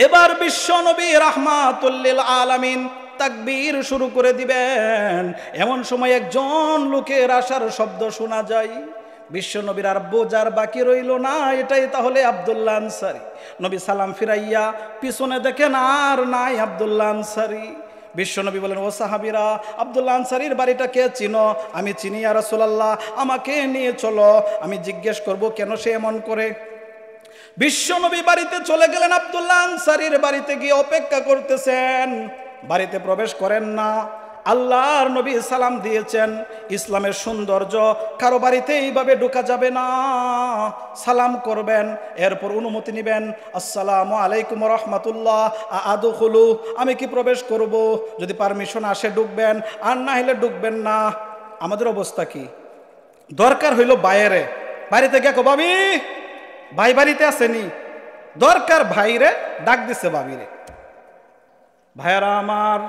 A: এবার বিশ্বনবী রাহমাতুল লিল আলামিন তাকবীর শুরু করে দিবেন। এমন সময় একজন লোকের আসার শব্দ শোনা যায়। বিশ্বনবীর আর বোঝার বাকি রইল না, এটাই তাহলে আব্দুল্লাহ আনসারী। নবী সালাম ফিরাইয়া পিছনে দেখেন আর নাই আব্দুল্লাহ আনসারী। বিশ্বনবী বলেন, ও সাহাবীরা, আব্দুল্লাহ আনসারীর বাড়িটা কে চিনো? আমি চিনি ইয়া রাসূলুল্লাহ, আমাকে নিয়ে চলো, আমি জিজ্ঞেস করব কেন সে এমন করে। বিশ্বনবী বাড়িতে চলে গেলেন। আব্দুল্লাহ আনসারীর বাড়িতে গিয়ে অপেক্ষা করতেছেন, বাড়িতে প্রবেশ করেন না। আল্লাহর নবী সালাম দিয়েছেন, ইসলামের সৌন্দর্য, কারো বাড়িতে এইভাবে ঢোকা যাবে না, সালাম করবেন, এরপর অনুমতি নেবেন। আসসালামু আলাইকুম রাহমাতুল্লাহ, আদখুলু, আমি কি প্রবেশ করব? যদি পারমিশন আসে ঢুকবেন, আর না হলে ঢুকবেন না। আমাদের অবস্থা কি? দরকার হইল বাইরে, বাড়িতে গিয়ে ভাবি ভাই বাড়িতে আসেনি, দরকার ভাইরে ডাক দিছে ভাবিরে। ভাইয়ারা আমার,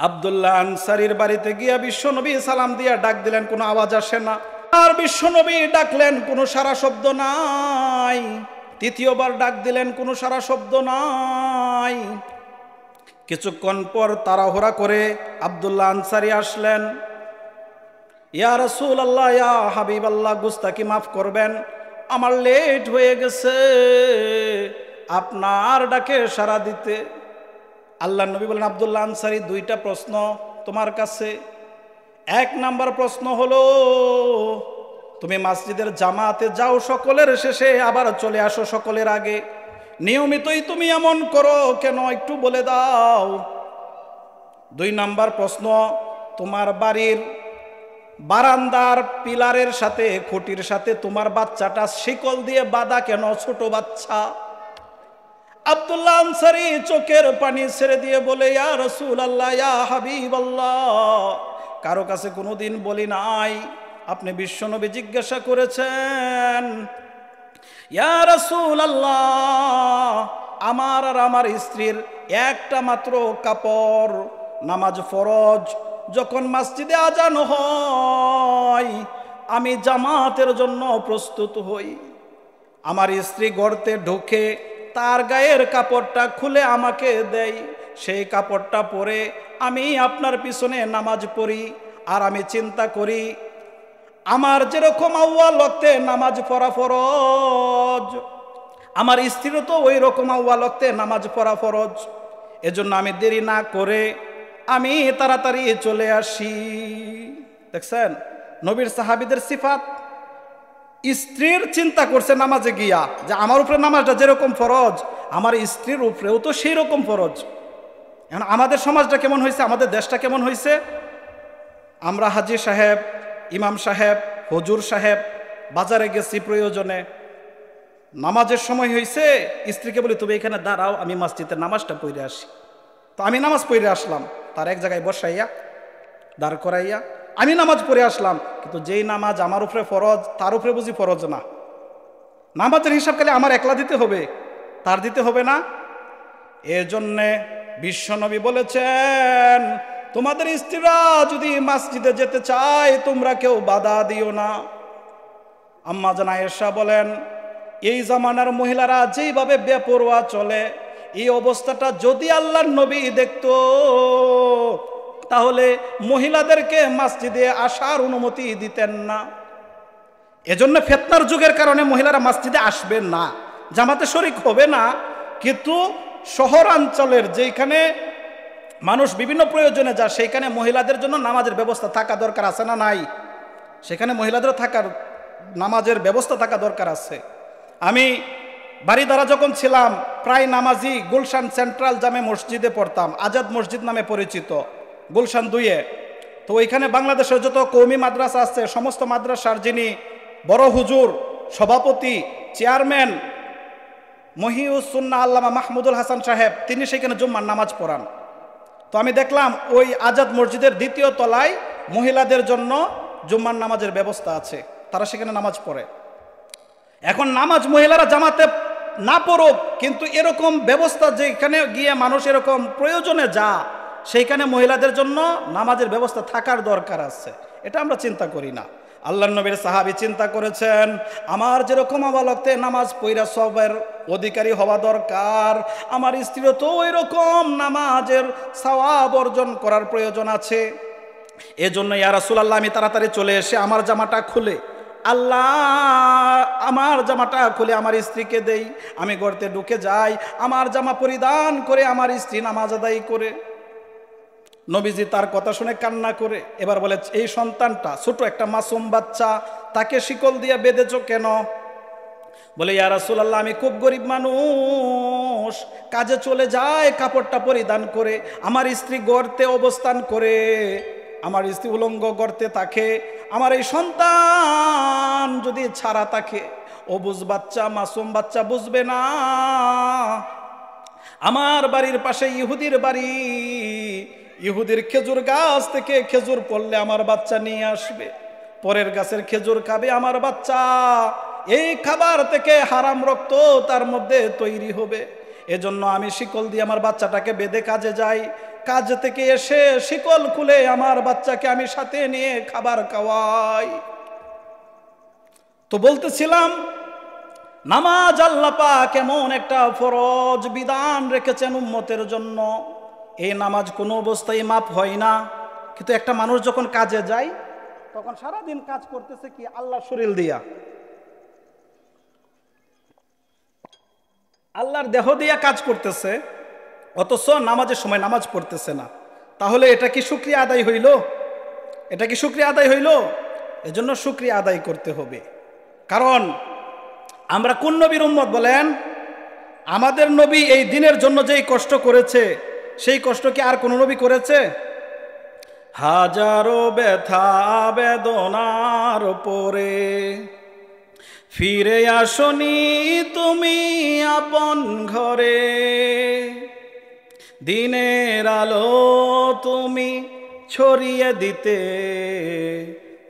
A: আব্দুল্লাহ আনসারীর বাড়িতে গিয়া বিশ্বনবী সালাম দিয়া ডাক দিলেন, কোনো আওয়াজ আসে না। আর বিশ্বনবী ডাকলেন, কোনো সারা শব্দ নাই। তৃতীয়বার ডাক দিলেন, কোনো সারা শব্দ নাই। কিছুক্ষণ পর তাড়াহুড়া করে আব্দুল্লাহ আনসারী আসলেন। ইয়া রাসূলুল্লাহ, ইয়া হাবিবাল্লাহ, গুস্তাকি মাফ করবেন, আমার লেট হয়ে গেছে আপনার ডাকে সাড়া দিতে। আল্লাহ নবী বলেন, আব্দুল্লাহ আনসারী, দুইটা প্রশ্ন তোমার কাছে। এক নাম্বার প্রশ্ন হলো, তুমি মসজিদের জামাতে যাও সকলের শেষে, আবার চলে আসো সকলের আগে, নিয়মিতই তুমি এমন করো কেন, একটু বলে দাও। দুই নাম্বার প্রশ্ন, তোমার বাড়ির বারান্দার পিলারের সাথে, খুঁটির সাথে তোমার বাচ্চাটা শিকল দিয়ে বাঁধা কেন, ছোট বাচ্চা? আব্দুল্লাহ আনসারী চোখের পানি ছেড়ে দিয়ে বলে, ইয়া রাসূলুল্লাহ, ইয়া হাবিবাল্লাহ, কারো কাছে কোনোদিন বলি নাই। আপনি বিশ্বনবী জিজ্ঞাসা করেছেন, ইয়া রাসূলুল্লাহ, আমার আর আমার স্ত্রীর একটা মাত্র কাপড়, নামাজ ফরজ, যখন মসজিদে আজান হয় আমি জামাতের জন্য প্রস্তুত হই। আমার স্ত্রী গর্তে ঢুকে তার গায়ের কাপড়টা খুলে আমাকে দেয়, সেই কাপড়টা পরে আমি আপনার পিছনে নামাজ পড়ি। আর আমি চিন্তা করি, আমার যেরকম আউয়াল ওয়াক্তে নামাজ পড়া ফরজ, আমার স্ত্রীরও তো ওই রকম আউয়াল ওয়াক্তে নামাজ পড়া ফরজ। এজন্য আমি দেরি না করে আমি তাড়াতাড়ি চলে আসি। দেখছেন নবীর সাহাবীদের সিফাত। স্ত্রীর চিন্তা করছে নামাজে গিয়া, যে আমার উপরে নামাজটা যেরকম ফরজ, আমার স্ত্রীর উপরেও তো সেই রকম ফরজ। এখন আমাদের সমাজটা কেমন হয়েছে, আমাদের দেশটা কেমন হয়েছে? আমরা হাজি সাহেব, ইমাম সাহেব, হুজুর সাহেব বাজারে গেছি প্রয়োজনে, নামাজের সময় হয়েছে, স্ত্রীকে বলি তুমি এখানে দাঁড়াও, আমি মসজিদের নামাজটা পড়ে আসি। তো আমি নামাজ পড়ে আসলাম, তার এক জায়গায় বসাইয়া দাঁড় করাইয়া আমি নামাজ পড়ে আসলাম। কিন্তু যেই নামাজ আমার উপরে ফরজ, তার উপরে বুঝি ফরজ না। নামাজের হিসাব খালি আমার একলা দিতে হবে, তার দিতে হবে না। এজন্যে বিশ্বনবী বলেছেন, তোমাদের স্ত্রীরা যদি মসজিদে যেতে চায় তোমরা কেউ বাধা দিও না। আম্মা জান আয়েশা বলেন, এই জামানার মহিলারা যেইভাবে বেপরোয়া চলে, এই অবস্থাটা যদি আল্লাহর নবী দেখতো তাহলে মহিলাদেরকে মসজিদে আসার অনুমতি দিতেন না। এজন্য ফিতনার যুগের কারণে মহিলারা মসজিদে আসবেন না, জামাতে শরীক হবে না। কিন্তু শহরাঞ্চলের যেখানে মানুষ বিভিন্ন প্রয়োজনে যায়, সেইখানে মহিলাদের জন্য নামাজের ব্যবস্থা থাকা দরকার আছে না নাই? সেখানে মহিলাদেরও থাকার নামাজের ব্যবস্থা থাকা দরকার আছে। আমি বাড়িধারা যখন ছিলাম প্রায় নামাজি গুলশান সেন্ট্রাল জামে মসজিদে পড়তাম, আজাদ মসজিদ নামে পরিচিত, গুলশান 2-এ। তো ওইখানে বাংলাদেশের যত কওমি মাদ্রাসা আছে সমস্ত মাদ্রাসার যিনি বড় হুজুর, সভাপতি, চেয়ারম্যান মহিউস সুন্নাহ আল্লামা মাহমুদুল হাসান সাহেব, তিনি সেখানে জুম্মার নামাজ পড়ান। তো আমি দেখলাম ওই আজাদ মসজিদের 2য় তলায় মহিলাদের জন্য জুম্মার নামাজের ব্যবস্থা আছে, তারা সেখানে নামাজ পড়ে। এখন নামাজ মহিলারা জামাতে না পড়ুক, কিন্তু এরকম ব্যবস্থা যেখানে গিয়ে মানুষ এরকম প্রয়োজনে যা, সেইখানে মহিলাদের জন্য নামাজের ব্যবস্থা থাকার দরকার আছে, এটা আমরা চিন্তা করি না। আল্লাহর নবীর সাহাবী চিন্তা করেছেন, আমার যেরকম আবালকতে নামাজ পড়া সবের অধিকারী হওয়া দরকার, আমার স্ত্রীও তো ওই রকম নামাজের সওয়াব অর্জন করার প্রয়োজন আছে। এজন্য ইয়া রাসূলুল্লাহ আমি তাড়াতাড়ি চলে এসে আমার জামাটা খুলে আমার জামাটা খুলে আমার স্ত্রীকে দেই, আমি গর্তে ঢুকে যাই, আমার জামা পরিধান করে আমার স্ত্রী নামাজ আদায় করে। নবীজি তার কথা শুনে কান্না করে এবার বলে, এই সন্তানটা ছোট একটা মাসুম বাচ্চা, তাকে শিকল দিয়ে বেঁধেছো কেন? বলে, ইয়া রাসূলুল্লাহ আমি খুব গরিব মানুষ, কাজে চলে যায় কাপড়টা পরিধান করে, আমার স্ত্রী গর্তে অবস্থান করে, আমার স্ত্রী উলঙ্গ গর্তে থাকে, আমার এই সন্তান যদি ছাড়া থাকে, অবুঝ বাচ্চা মাসুম বাচ্চা বুঝবে না। আমার বাড়ির পাশে ইহুদির বাড়ি, ইহুদির খেজুর গাছ থেকে খেজুর পড়লে আমার বাচ্চা নিয়ে আসবে, পরের গাছের খেজুর খাবে আমার বাচ্চা, এই খাবার থেকে হারাম রক্ত তার মধ্যে তৈরি হবে। এজন্য আমি শিকল দিয়ে আমার বাচ্চাটাকে বেঁধে কাজে যাই, কাজ থেকে এসে শিকল খুলে আমার বাচ্চাকে আমি সাথে নিয়ে খাবার খাওয়াই। তো বলতেছিলাম, নামাজ আল্লাহ পাক কেমন একটা ফরজ বিধান রেখেছেন উম্মতের জন্য, এই নামাজ কোনো অবস্থায় মাপ হয় না। কিন্তু একটা মানুষ যখন কাজে যায় তখন সারাদিন কাজ করতেছে কি আল্লাহর শরীর দিয়া, আল্লাহর দেহ দিয়া কাজ করতেছে, অথচ নামাজের সময় নামাজ পড়তেছে না। তাহলে এটা কি শুকরিয়া আদায় হইল? এটা কি শুকরিয়া আদায় হইল? এজন্য শুকরিয়া আদায় করতে হবে। কারণ আমরা কোন নবীর উম্মত বলেন? আমাদের নবী এই দিনের জন্য যেই কষ্ট করেছে সেই কষ্ট কি আর কোন নবী করেছে? হাজারো ব্যথা বেদনার পরে ফিরে আসনি তুমি আপন ঘরে, দিনের আলো তুমি ছড়িয়ে দিতে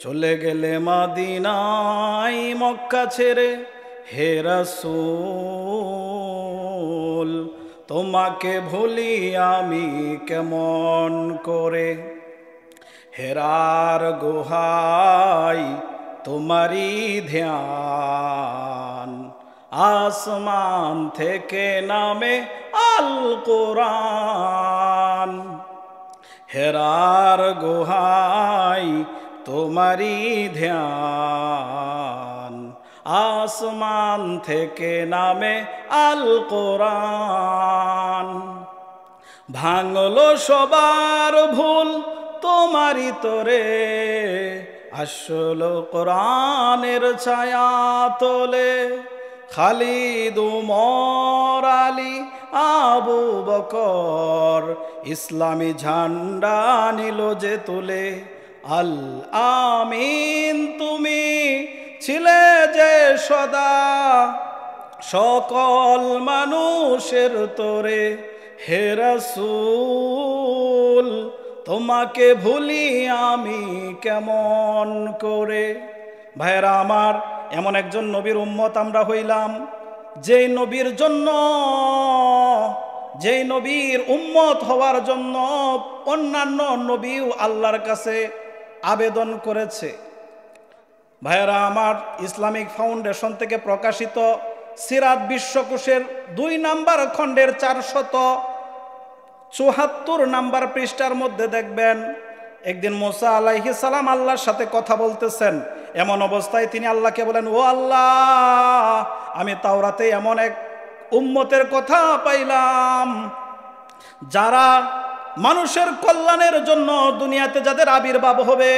A: চলে গেলে মদিনায় মক্কা ছেড়ে। হে রাসূল তোমাকে ভুলি আমি কেমন করে, হেরার গুহায় তোমারি ধ্যান, আসমান থেকে নামে আল কোরআন। হেরার গুহায় তোমারি ধ্যান, আসমান থেকে নামে আল কোরআন। ভাঙলো সবার ভুল তোমারি তোরে, আসলো কোরআনের ছায়া তোলে। খালিদ উমর আলী আবু বকর ইসলামী ঝান্ডা নিল যে তুলে। আল আমিন তুমি ছিলে যে সদা সকল মানুষের তোরে। হে রাসূল তোমাকে ভুলি আমি কেমন করে। ভাইরা আমার, এমন একজন নবীর উম্মত আমরা হইলাম যেই নবীর জন্য, যেই নবীর উম্মত হওয়ার জন্য অন্যান্য নবীও আল্লাহর কাছে আবেদন করেছে। ভাইরা আমার, ইসলামিক ফাউন্ডেশন থেকে প্রকাশিত সিরাত বিশ্বকোষের 2 নাম্বার খণ্ডের 474 নাম্বার পৃষ্ঠার মধ্যে দেখবেন, একদিন মুসা আলাইহিস সালাম আল্লাহর সাথে কথা বলতেছেন। এমন অবস্থায় তিনি আল্লাহকে বলেন, ও আল্লাহ, আমি তাওরাতে এমন এক উম্মতের কথা পাইলাম যারা মানুষের কল্যাণের জন্য দুনিয়াতে যাদের আবির্ভাব হবে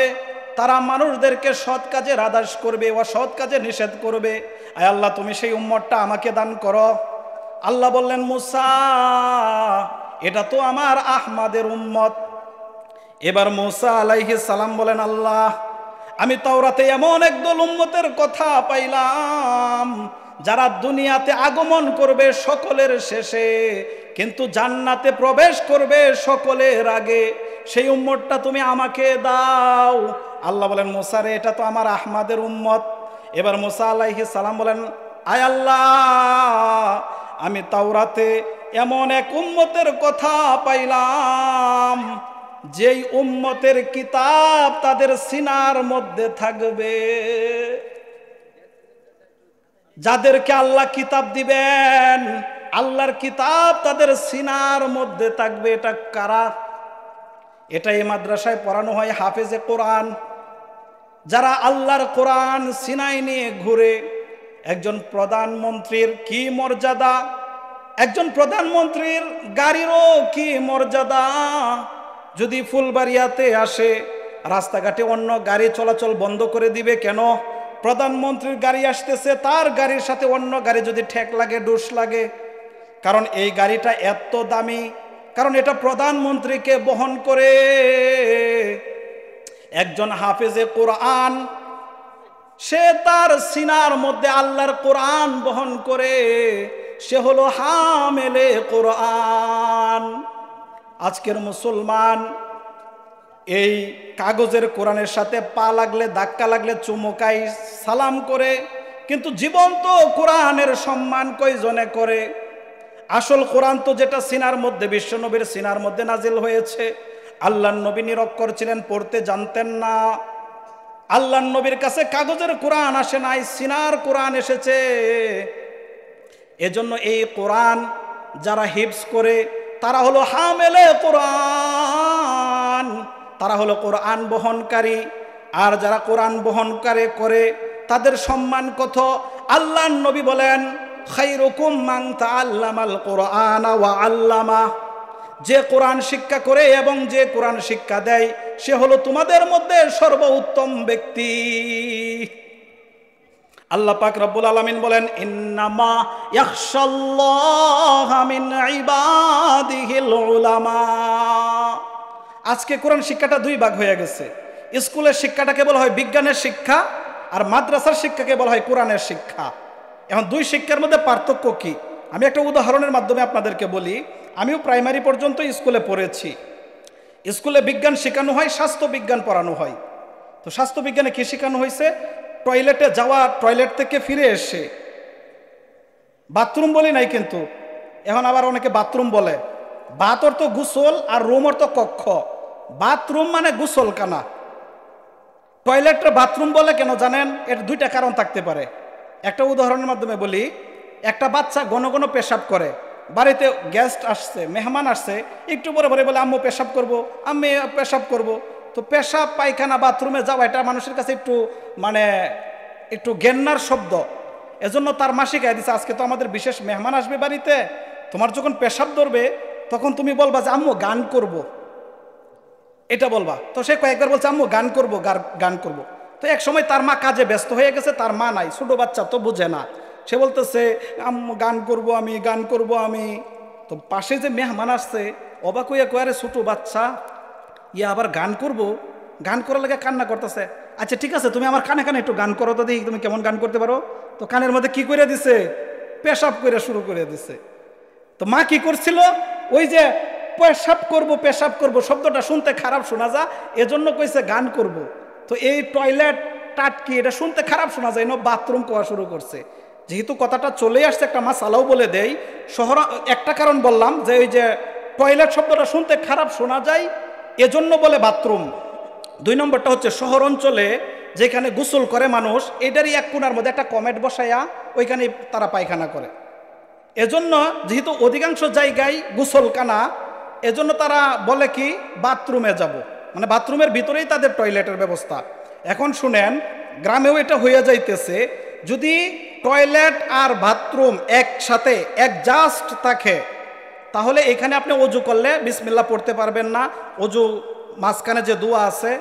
A: তারা মানুষদেরকে সৎ কাজের আদেশ করবে, অসৎ কাজে নিষেধ করবে। আয় আল্লাহ, তুমি সেই উম্মতটা আমাকে দান করো। আল্লাহ বললেন, মুসা, এটা তো আমার আহমদের উম্মত। এবার মুসা আলাইহিস সালাম বলেন, আল্লাহ, আমি তাওরাতে এমন একদল উম্মতের কথা পাইলাম যারা দুনিয়াতে আগমন করবে সকলের শেষে, কিন্তু জান্নাতে প্রবেশ করবে সকলের আগে। সেই উম্মতটা তুমি আমাকে দাও। আল্লাহ বলেন, মুসা রে, এটা তো আমার আহমদের উম্মত। এবার মুসা আলাইহিস সালাম বলেন, আয় আল্লাহ, আমি তাওরাতে এমন এক উম্মতের কথা পাইলাম যেই উম্মতের কিতাব তাদের সিনার মধ্যে থাকবে। যাদেরকে আল্লাহ কিতাব দিবেন, আল্লাহর কিতাব তাদের সিনার মধ্যে থাকবে। এটা কারা? এটা এই মাদ্রাসায় পড়ানো হয় হাফেজে কোরআন, যারা আল্লাহর কোরআন সিনায় নিয়ে ঘুরে। একজন প্রধানমন্ত্রীর কি মর্যাদা, একজন প্রধানমন্ত্রীর গাড়িরও কি মর্যাদা। যদি ফুলবাড়িয়াতে আসে, রাস্তাঘাটে অন্য গাড়ি চলাচল বন্ধ করে দিবে কেন? প্রধানমন্ত্রীর গাড়ি আসতেছে, তার গাড়ির সাথে অন্য গাড়ি যদি ঠেক লাগে, ডুস লাগে, কারণ এই গাড়িটা এত দামি, কারণ এটা প্রধানমন্ত্রীকে বহন করে। একজন হাফেজে কোরআন, সে তার সিনার মধ্যে আল্লাহর কোরআন বহন করে, সে হলো হামেলে কোরআন। আজকের মুসলমান এই কাগজের কোরআনের সাথে পা লাগলে, ধাক্কা লাগলে চুমুকাই, সালাম করে, কিন্তু জীবন্ত কোরআনের সম্মান কয়জনে করে? আসল কোরআন তো যেটা সিনার মধ্যে, বিশ্বনবীর সিনার মধ্যে নাজিল হয়েছে। আল্লাহর নবী নিরক্ষর ছিলেন, পড়তে জানতেন না। আল্লাহর নবীর কাছে কাগজের কোরআন আসে নাই, সিনার কোরআন এসেছে। এজন্য এই কোরআন যারা হিফজ করে তারা হলো হামেলে কোরআন, তারা হলো কোরআন বহনকারী। আর যারা কোরআন বহনকারী করে তাদের সম্মান কত? আল্লাহর নবী বলেন, খায়রুকুম মান তাআল্লামাল কোরআন ওয়া আল্লামা। যে কোরআন শিক্ষা করে এবং যে কোরআন শিক্ষা দেয়, সে হলো তোমাদের মধ্যে সর্বোত্তম ব্যক্তি। আল্লাহ পাক রব্বুল আলামিন বলেন, ইন্নামা ইয়াখশাল্লাহা মিন ইবাদিহিল উলামা। আজকে কোরআন শিক্ষাটা দুই ভাগ হয়ে গেছে। স্কুলের শিক্ষাটাকে বলা হয় বিজ্ঞানের শিক্ষা, আর মাদ্রাসার শিক্ষাকে বলা হয় কোরআনের শিক্ষা। এখন দুই শিক্ষার মধ্যে পার্থক্য কি? আমি একটা উদাহরণের মাধ্যমে আপনাদেরকে বলি। আমিও প্রাইমারি পর্যন্ত স্কুলে পড়েছি। স্কুলে বিজ্ঞান শেখানো হয়, স্বাস্থ্য বিজ্ঞান পড়ানো হয়। তো স্বাস্থ্য বিজ্ঞানে কি শেখানো হয়েছে? টয়লেটে যাওয়া, টয়লেট থেকে ফিরে এসে, বাথরুম বলি নাই কিন্তু, এখন আবার অনেকে বাথরুম বলে। বাত অর্থ গোসল আর রুম অর্থ কক্ষ। বাথরুম মানে গোসলখানা। টয়লেটের বাথরুম বলে কেন জানেন? এর দুইটা কারণ থাকতে পারে। একটা উদাহরণের মাধ্যমে বলি। একটা বাচ্চা ঘন ঘন পেশাব করে, বাড়িতে গেস্ট আসছে, মেহমান আসছে, একটু পরে পরে বলে, আম্মু পেশাব করব, আম্মি পেশাব করব। তো পেশাব, পায়খানা, বাথরুমে যাওয়া এটা মানুষের কাছে একটু ঘেন্নার শব্দ। এজন্য তার মা শিখাই দিচ্ছে, আজকে তো আমাদের বিশেষ মেহমান আসবে বাড়িতে, তোমার যখন পেশাব ধরবে তখন তুমি বলবা যে আম্মু গান করব, এটা বলবা। তো সে কয়েকবার বলছে আম্মু গান করব, গান করব। তো এক সময় তার মা কাজে ব্যস্ত হয়ে গেছে, তার মা নাই, ছোট বাচ্চা তো বুঝে না। সে বলতেছে আম্মু গান করব আমি, গান করব আমি। তো পাশে যে মেহমান আসছে অবাক হইয়া কয়, আরে ছোট বাচ্চা, ইয়া আবার গান করব? গান করার লাগে কান্না করতেছে। আচ্ছা ঠিক আছে, তুমি আমার কানে কানে একটু গান করো তো দেখি তুমি কেমন গান করতে পারো। তো কানের মধ্যে কি করে দিছে? পেশাব করে শুরু করে দিছে। তো মা কি করছিল? ওই যে পেশাব করব, পেশাব করব শব্দটা শুনতে খারাপ শোনা যায়, এজন্য কইছে গান করব। তো এই টয়লেট টাটকি এটা শুনতে খারাপ শোনা যায়, বাথরুম কোয়া শুরু করছে। যেহেতু কথাটা চলে আসছে, একটা মাসালাও বলে দেই। একটা কারণ বললাম যে ওই যে টয়লেট শব্দটা শুনতে খারাপ শোনা যায়, এজন্য বলে বাথরুম। দুই নম্বরটা হচ্ছে শহর অঞ্চলে যেখানে গোসল করে মানুষ, এটারই এক কোণার মধ্যে একটা কমেট বসাইয়া ওইখানে তারা পায়খানা করে। এজন্য যেহেতু অধিকাংশ জায়গায় গোসলখানা, এজন্য তারা বলে কি বাথরুমে যাব, মানে বাথরুমের ভিতরেই তাদের টয়লেটের ব্যবস্থা। এখন শুনেন, গ্রামেও এটা হয়ে যাইতেছে। যদি টয়লেট আর বাথরুম একসাথে অ্যাডজাস্ট থাকে, তাহলে এখানে আপনি অজু করলে বিসমিল্লাহ পড়তে পারবেন না। অজু মাঝখানে যে দোয়া আছে